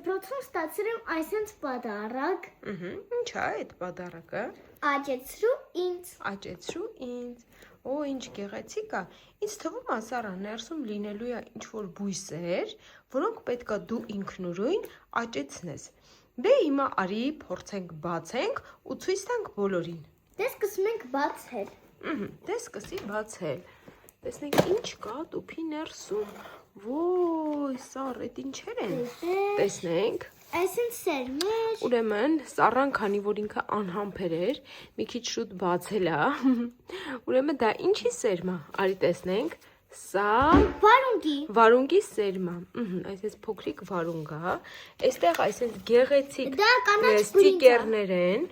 դպրոցում ստացել եմ այսպես պատարակ։ Ինչ է այդ պատարակը։ Աճեցրու ինձ։ Աճեցրու ինձ։ Օ, ինչ գեղեցիկ է։ Ինձ թվում է, Սարա, ներսում լինելու է ինչ-որ բույսեր, որոնք պետքա դու ինքնուրույն աճեցնես։ Դե հիմա արի փորձենք բացենք ու ցույց տանք բոլորին։ Դե սկսում ենք բացել։ Դե սկսի բացել։ Տեսնենք ինչ կա տուփի ներսում։ Ոյ, Սար, այդ ինչեր են։ Տեսնենք։ Այսինքն սերմեր։ Ուրեմն, Սառան, քանի որ ինքը անհամբեր էր, մի քիչ շուտ բացել է։ Ուրեմն դա ինչի սերմ է։ Արի տեսնենք։ Սա վարունգի սերմ է։ Այսպես փոքրիկ վարունգ է։ Այստեղ այսպես գեղեցիկ ստիկերներ են։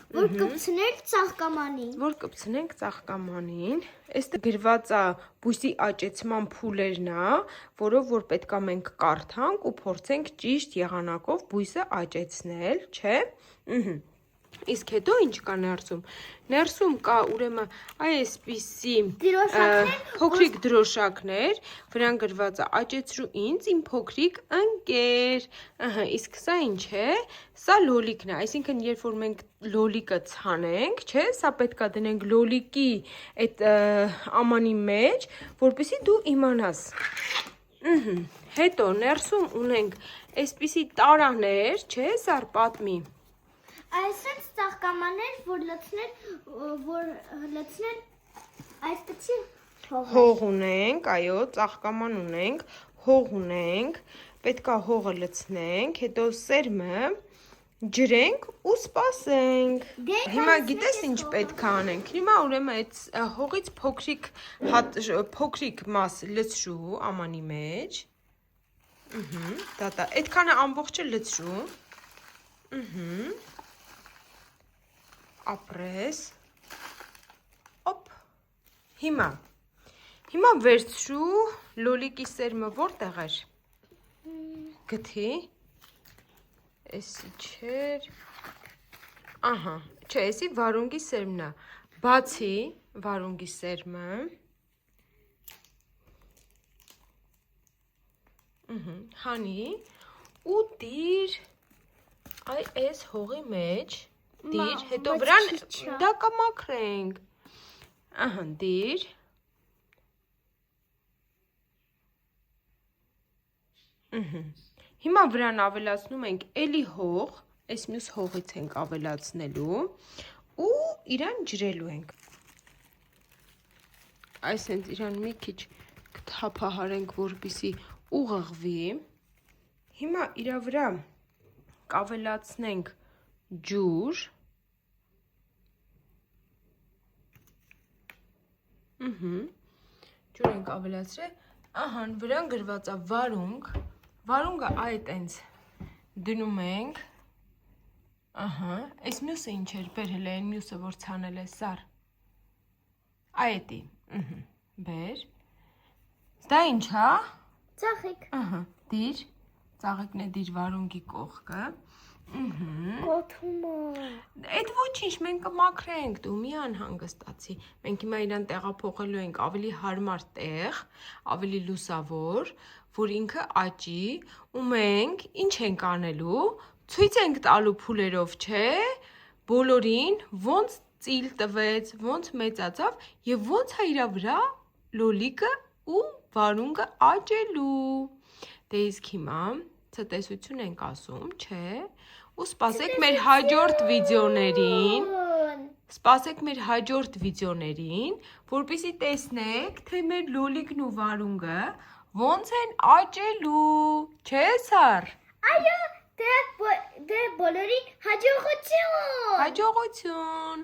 Որ կպցնել ծաղկամանին։ Որ կպցնենք ծաղկամանին։ Այստեղ գրված է բույսի աճեցման փուլերն է, որով որ պետքա մենք կարդանք ու փորձենք ճիշտ եղանակով բույսը աճեցնել, չէ՞։ Իսկ հետո ինչ կա ներսում։ Ներսում կա ուրեմն այսպիսի փոքրիկ դրոշակներ, վրան գրված է աճեցրու ինձ իմ փոքրիկ ընկեր։ Իսկ սա ինչ է։ Սա լոլիկն է, այսինքն երբ որ մենք լոլիկը ցանենք, չէ՞, սա պետքա դնենք լոլիկի այդ ամանի մեջ, որպեսզի դու իմանաս։ Հետո ներսում ունենք այսպիսի տարաներ, չէ՞, Սար, պատմի։ Այսպես ծաղկամաններ, որ լցնել այսպիսի հող ունենք, այո, ծաղկաման ունենք, հող ունենք, պետքա հողը լցնենք, հետո սերմը ջրենք ու սպասենք։ Հիմա գիտես ինչ պետք է անենք։ Հիմա ուրեմն այդ հողից փոքրիկ մաս լցրու ամանի մեջ։ Դա այդքանը ամբողջը լցրու։ Ապրես։ Օպ։ Հիմա վերցրու լոլիկի սերմը որտեղ էր։ Գթի։ Էսի չէր։ Ահա, չէ, էսի վարունգի սերմն է։ Բացի վարունգի սերմը։ Հանի ու դիր այս հողի մեջ։ Դիր, հետո վրան դա կմաքրենք։ Ահա, դիր։ Հիմա վրան ավելացնում ենք էլի հող, այս մյուս հողից ենք ավելացնելու ու իրան ջրելու ենք։ Այսինքն իրան մի քիչ կթափահարենք, որպեսզի ուղղվի։ Հիմա իրա վրա կավելացնենք ջուր։ Ջուր ենք ավելացրել, ահա վրան գրված է վարունգ, վարունգը այդ այնց դնում ենք, ահա, այս մյուսը ինչ էր, բեր հել այն մյուսը, որ ցանել է Սար, այդի, բեր, դա ինչ հա? Ծաղիկ, ահա, դիր, ծաղիկն է դիր վարունգի կողքը, կոթում է։ Այդ ոչինչ, մենք կմաքրենք, դու մի անհանգստացի, մենք հիմա իրան տեղափոխելու ենք ավելի հարմար տեղ, ավելի լուսավոր, որ ինքը աճի ու մենք ինչ ենք անելու, ցույց ենք տալու փուլերով, չէ, բոլորին ոնց ծիլ տվեց, ոնց մեծացավ եւ ոնց է իրա վրա լոլիկը ու վարունգը աճելու։ Դե իսկ հիմա ցտեսություն ենք ասում, չէ, ու սպասեք մեր հաջորդ վիդեոներին, որպեսզի տեսնեք, թե մեր լոլիկն ու վարունգը ոնց են աճելու, չէ, Սար։ Այո, դե բոլորին հաջողություն։ Հաջողություն։